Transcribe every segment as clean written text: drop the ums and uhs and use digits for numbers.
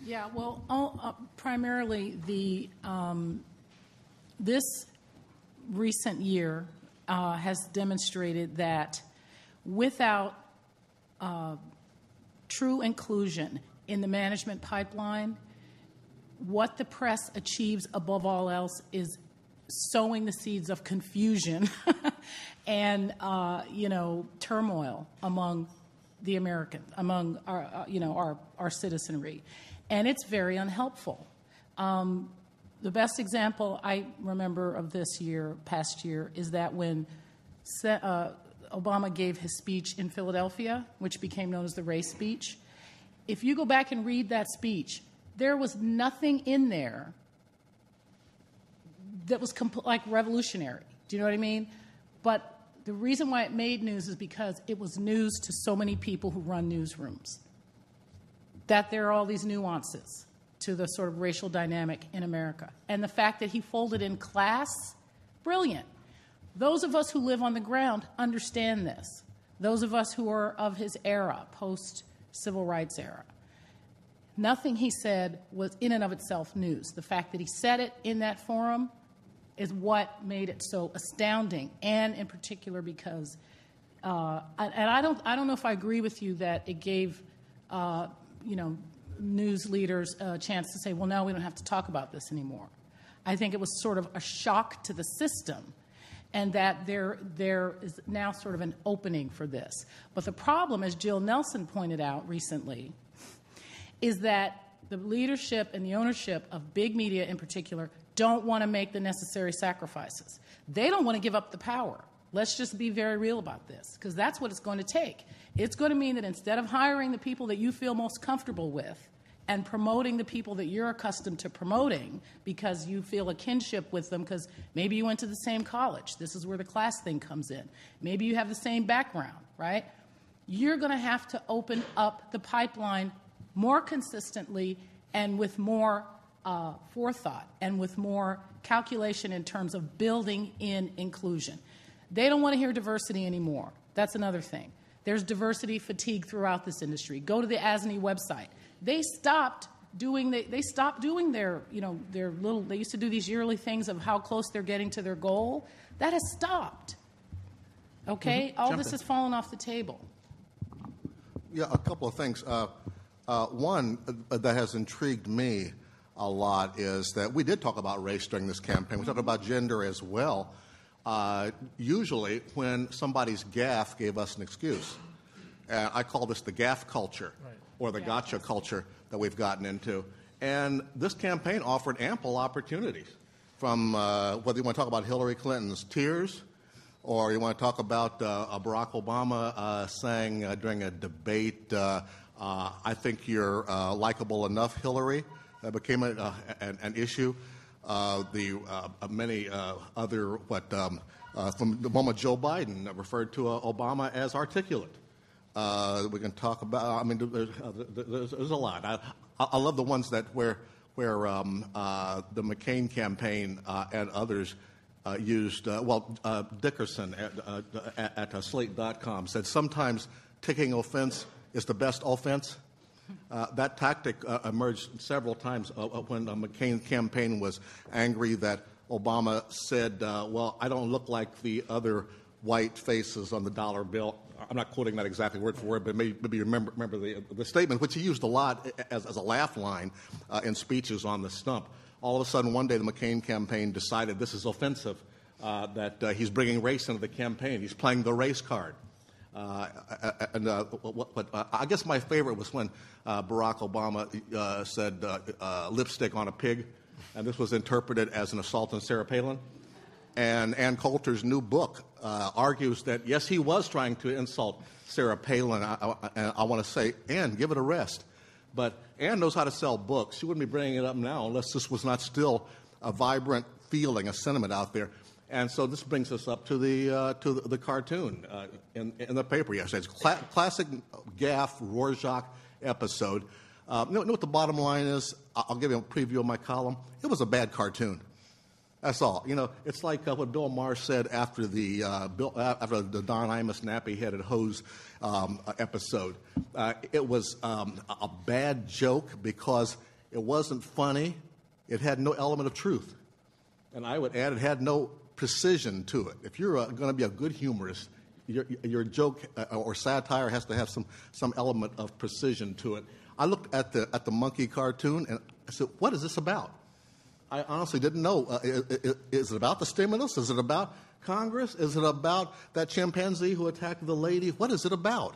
Yeah, well, primarily this recent year has demonstrated that without true inclusion in the management pipeline, what the press achieves above all else is sowing the seeds of confusion and turmoil among the Americans, among our citizenry, and it's very unhelpful. The best example I remember of this past year, is that when Obama gave his speech in Philadelphia, which became known as the race speech, if you go back and read that speech, there was nothing in there that was like revolutionary. Do you know what I mean? But the reason why it made news is because it was news to so many people who run newsrooms, that there are all these nuances to the sort of racial dynamic in America. And the fact that he folded in class, brilliant. Those of us who live on the ground understand this. Those of us who are of his era, post-civil rights era. Nothing he said was in and of itself news. The fact that he said it in that forum is what made it so astounding, and in particular because, and I don't know if I agree with you that it gave, news leaders a chance to say, well, no, we don't have to talk about this anymore. I think it was sort of a shock to the system, and that there is now sort of an opening for this. But the problem, as Jill Nelson pointed out recently, is that the leadership and the ownership of big media in particular don't want to make the necessary sacrifices. They don't want to give up the power. Let's just be very real about this, because that's what it's going to take. It's going to mean that instead of hiring the people that you feel most comfortable with and promoting the people that you're accustomed to promoting because you feel a kinship with them because maybe you went to the same college. This is where the class thing comes in. Maybe you have the same background, right? You're going to have to open up the pipeline more consistently and with more forethought and with more calculation in terms of building in inclusion. They don't want to hear diversity anymore. That's another thing. There's diversity fatigue throughout this industry. Go to the ASNI website. They stopped doing their, their little, they used to do these yearly things of how close they're getting to their goal. That has stopped. Okay? All this has fallen off the table. Yeah, a couple of things. One that has intrigued me a lot is that we did talk about race during this campaign. We talked about gender as well. Usually when somebody's gaffe gave us an excuse. I call this the gaffe culture, right, or the gotcha culture that we've gotten into. And this campaign offered ample opportunities, from whether you want to talk about Hillary Clinton's tears, or you want to talk about Barack Obama saying during a debate, I think you're likable enough, Hillary. That became an issue. Many other, from the moment Joe Biden referred to Obama as articulate. We can talk about, there's a lot. I love the ones that where the McCain campaign and others used, Dickerson at Slate.com said sometimes taking offense is the best offense. That tactic emerged several times when the McCain campaign was angry that Obama said, I don't look like the other white faces on the dollar bill. I'm not quoting that exactly word for word, but maybe you remember the statement, which he used a lot as a laugh line in speeches on the stump. All of a sudden, one day, the McCain campaign decided this is offensive, that he's bringing race into the campaign. He's playing the race card. I guess my favorite was when Barack Obama said lipstick on a pig, and this was interpreted as an assault on Sarah Palin. And Ann Coulter's new book argues that, yes, he was trying to insult Sarah Palin. I want to say, Ann, give it a rest. But Ann knows how to sell books. She wouldn't be bringing it up now unless this was not still a vibrant feeling, a sentiment out there. And so this brings us up to the cartoon in the paper yesterday. It's classic gaffe Rorschach episode. You know what the bottom line is? I'll give you a preview of my column. It was a bad cartoon. That's all. It's like what Bill Maher said after the Don Imus nappy-headed hose episode. It was a bad joke because It wasn't funny. It had no element of truth. And I would add, it had no precision to it. If you're going to be a good humorist, your joke or satire has to have some element of precision to it. I looked at the monkey cartoon and I said, what is this about? I honestly didn't know. Is it about the stimulus? Is it about Congress? Is it about that chimpanzee who attacked the lady? What is it about?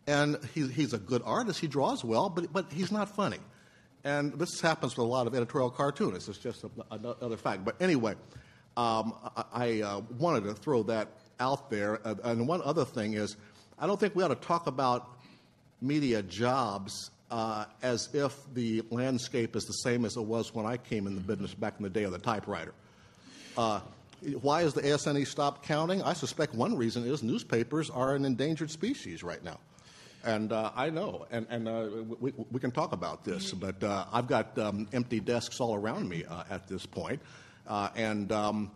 And he's a good artist. He draws well, but he's not funny. And this happens with a lot of editorial cartoonists. It's just another fact. But anyway, I wanted to throw that out there. And one other thing is, I don't think we ought to talk about media jobs as if the landscape is the same as it was when I came in the business back in the day of the typewriter. Why has the ASNE stopped counting? I suspect one reason is newspapers are an endangered species right now. And I know, and we can talk about this, but I've got empty desks all around me at this point, and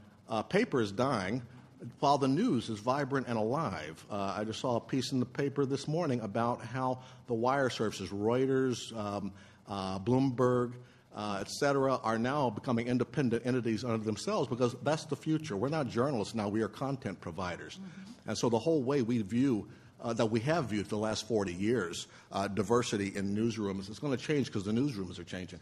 paper is dying while the news is vibrant and alive. I just saw a piece in the paper this morning about how the wire services, Reuters, Bloomberg, et cetera, are now becoming independent entities unto themselves because that's the future. We're not journalists now. We are content providers. Mm-hmm. And so the whole way we view that we have viewed for the last 40 years, diversity in newsrooms, is going to change because the newsrooms are changing.